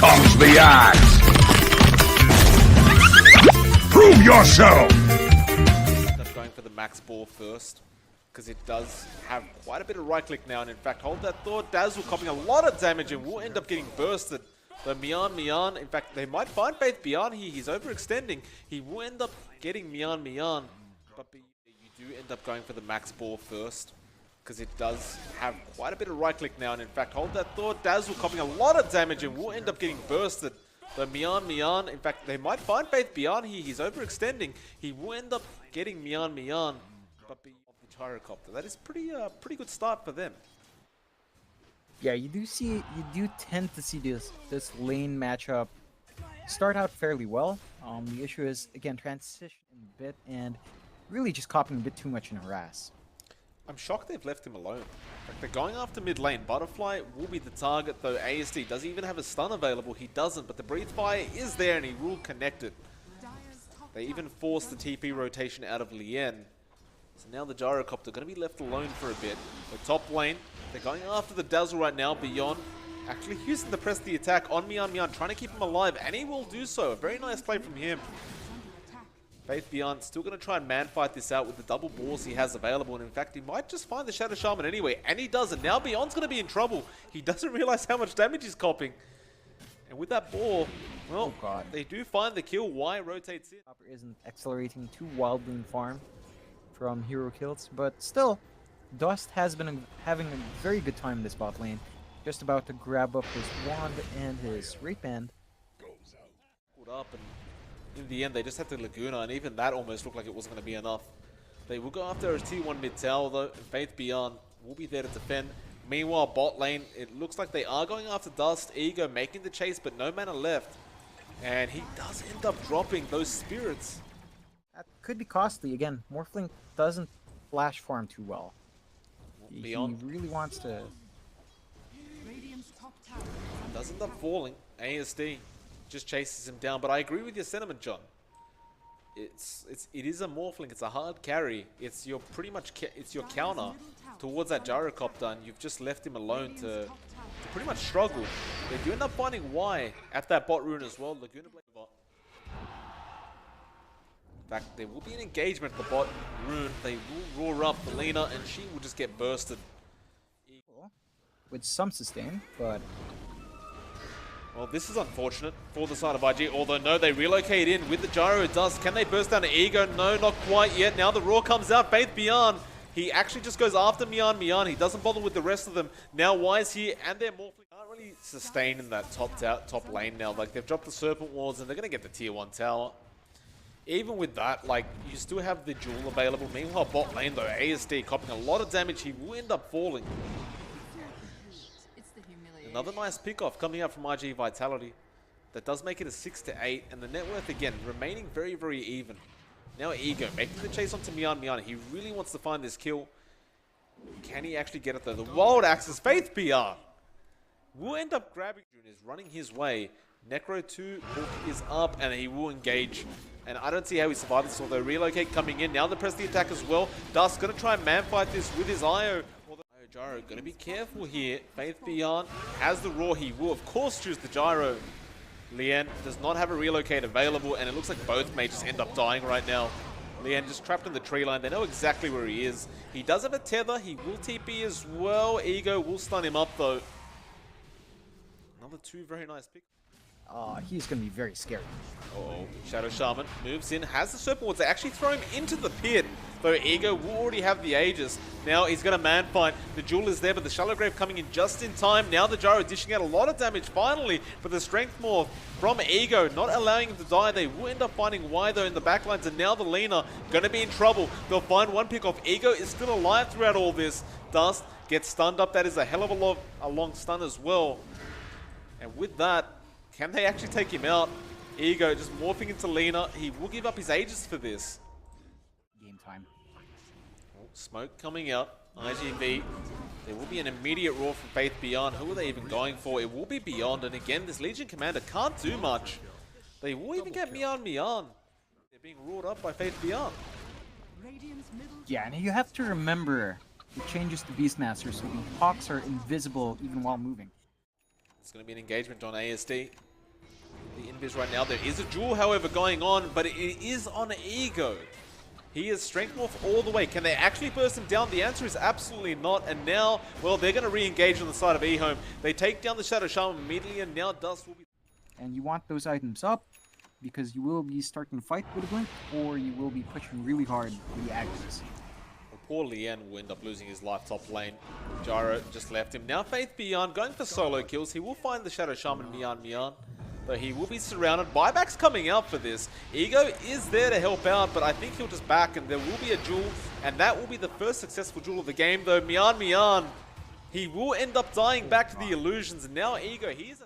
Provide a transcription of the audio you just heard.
comes the axe! Prove yourself! End up going for the max ball first, because it does have quite a bit of right click now, and in fact, hold that thought, Dazzle copying a lot of damage and will end up getting bursted. But Mian, in fact, they might find Faith beyond here. He's overextending. He will end up getting Mian, but you do end up going for the max ball first, because it does have quite a bit of right click now, and in fact, hold that thought, Dazzle copying a lot of damage and will end up getting bursted. But Mian, in fact, they might find Faith beyond here. He's overextending. He will end up getting Mian, but the gyrocopter. That is pretty good start for them. Yeah, you do tend to see this lane matchup start out fairly well. The issue is, again, transition a bit and really just copying a bit too much in harass. I'm shocked they've left him alone. Like, they're going after mid lane. Butterfly will be the target, though ASD does he even have a stun available. He doesn't, but the Breathe Fire is there and he will connect it. They even forced the TP rotation out of Lien. So now the gyrocopter going to be left alone for a bit. The top lane, they're going after the Dazzle right now. Beyond actually using the press the attack on Mian, trying to keep him alive, and he will do so. A very nice play from him. Faith Beyond still going to try and man fight this out with the double balls he has available, and in fact he might just find the Shadow Shaman anyway, and he does it. Now Beyond's going to be in trouble. He doesn't realize how much damage he's copying. And with that ball, well, they do find the kill. Y rotates in. Isn't accelerating too wildly in farm from hero kills, but still, Dust has been having a very good time in this bot lane. Just about to grab up his wand and his Wraith Band. Pulled up, and in the end they just had the Laguna, and even that almost looked like it wasn't going to be enough. They will go after a T1 mid tower though, and Faith Beyond will be there to defend. Meanwhile, bot lane, it looks like they are going after Dust. Ego making the chase, but no mana left. And he does end up dropping those spirits. That could be costly. Again, Morphling doesn't flash farm too well. Beyond he really wants to. Does end up falling. ASD just chases him down. But I agree with your sentiment, John. It is a Morphling. It's a hard carry. It's your it's your counter towards that gyrocopter, and you've just left him alone to pretty much struggle. They do end up finding Y at that bot rune as well. Laguna Blade bot. In fact, there will be an engagement at the bot rune. They will roar up the Lena, and she will just get bursted. With some sustain, but... Well, this is unfortunate for the side of IG, although no, they relocate in with the Gyro Dust. Can they burst down to Ego? No, not quite yet. Now the Roar comes out. Faith Beyond. He actually just goes after Mian. He doesn't bother with the rest of them. Now Y's here, and they're Morphling. Can't really sustain in that top lane now. Like, they've dropped the Serpent Wards, and they're going to get the tier 1 tower. Even with that, like, you still have the Jewel available. Meanwhile, bot lane, though, ASD copying a lot of damage. He will end up falling. Another nice pick-off coming out from iG.Vitality. That does make it a 6-8, and the net worth, again, remaining very, very even. Now Ego making the chase onto Mian. He really wants to find this kill. Can he actually get it, though? The Wild Axe's Faith Beyond will end up grabbing. Is running his way. Necro 2 book is up, and he will engage. And I don't see how he survived this, although relocate coming in. Now they press the attack as well. Dust going to try and man fight this with his IO. Gyro going to be careful here. Faith Beyond has the Roar. He will, of course, choose the Gyro. Lien does not have a relocate available, and it looks like both may just end up dying right now. Lien just trapped in the tree line. They know exactly where he is. He does have a tether. He will TP as well. Ego will stun him up, though. Another two very nice picks. He's going to be very scary. Uh-oh. Shadow Shaman moves in, has the Serpent Wards. They actually throw him into the pit, though Ego will already have the Aegis. Now he's going to man fight. The Jewel is there, but the Shallow Grave coming in just in time. Now the Gyro dishing out a lot of damage, finally, but the Strength Morph from Ego, not allowing him to die. They will end up finding Y, though, in the backlines, and now the Lena going to be in trouble. They'll find one pick off. Ego is still alive throughout all this. Dust gets stunned up. That is a hell of a long stun as well. And with that, can they actually take him out? Ego just morphing into Lena. He will give up his Aegis for this. Game time. Oh, smoke coming out. IGV. There will be an immediate roar from Faith Beyond. Who are they even going for? It will be Beyond. And again, this Legion Commander can't do much. They will even get Mian. They're being roared up by Faith Beyond. Yeah, and you have to remember it changes to Beastmaster, so the Hawks are invisible even while moving. It's going to be an engagement on ASD. the invis right now. There is a duel, however, going on, but it is on Ego. He is strength morph all the way. Can they actually burst him down? The answer is absolutely not. And now, well, they're going to re-engage on the side of EHOME. They take down the Shadow Shaman immediately, and now Dust will be... And you want those items up, because you will be starting to fight with a Blink, or you will be pushing really hard with the Agnes. Well, poor Lien will end up losing his life top lane. Gyro just left him. Now Faith Beyond going for solo kills. He will find the Shadow Shaman Mian, though he will be surrounded. Buyback's coming out for this. Ego is there to help out, but I think he'll just back, and there will be a duel, and that will be the first successful duel of the game, though Mian, he will end up dying back to the illusions, and now Ego, he's...